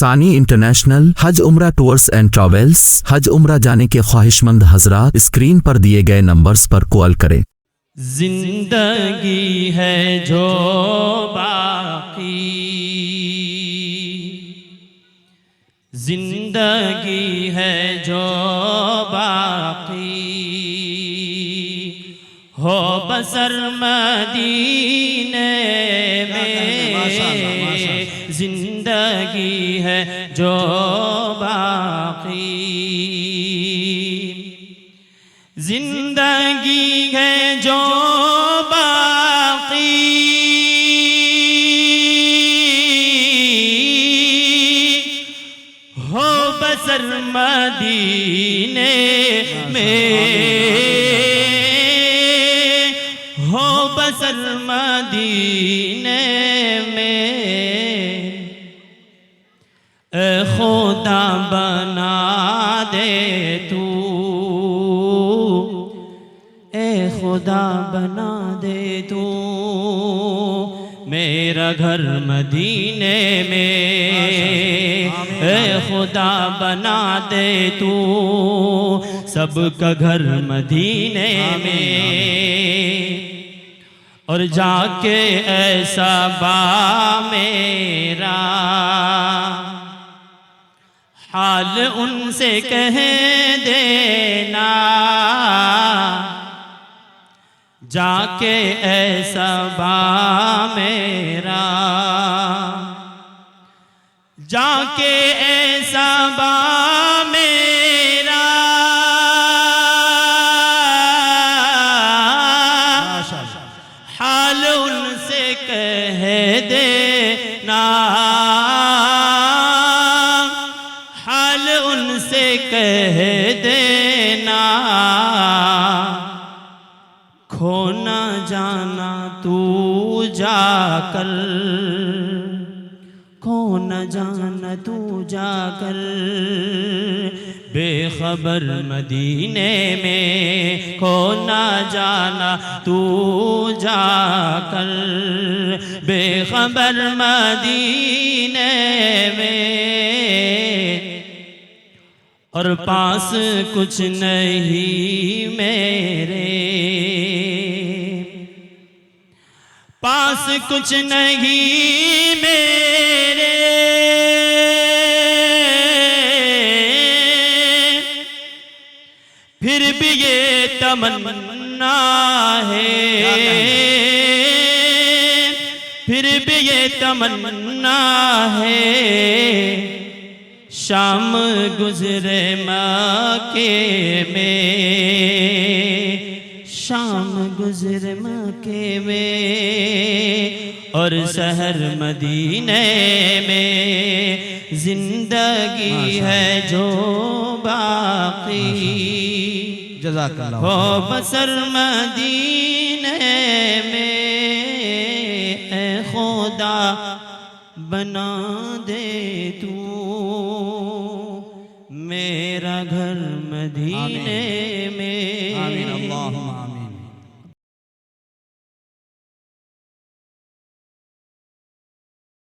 सानी इंटरनेशनल हज उम्रा टूर्स एंड ट्रैवल्स। हज उम्रा जाने के ख्वाहिशमंद हजरात स्क्रीन पर दिए गए नंबर्स पर कॉल करें। जिंदगी है जो बाकी, जिंदगी है जो बाकी, हो बसर मदीने में। जिंदगी है जो बाकी, जिंदगी है जो बाकी, हो बसर मदीने में, हो बसर मदीने में। ए खुदा बना दे तू, ए खुदा बना दे तू मेरा घर मदीने में। ए खुदा बना दे तू सबका घर मदीने में। और जाके ऐसा बा मेरा हाल उनसे कह देना, जाके ऐसा बा मेरा, जाके ऐसा बा मेरा, हाल उनसे कह देना, हाल उनसे कह देना। खो न जाना तू जाकर, खो न जाना तू जाकर बेखबर मदीने में। खो न जाना तू जाकर बेखबर मदीने में। और पास कुछ नहीं मेरे, पास कुछ नहीं मेरे, फिर भी ये तमन्ना है, फिर भी ये तमन्ना है। शाम गुजरे मक्के में, शाम गुजरे मक्के में और शहर मदीने में। जिंदगी है जो बाकी, जज़ाकल्लाह, हो बसर मदीने में। ए खुदा बना दे तू मेरा घर मदीने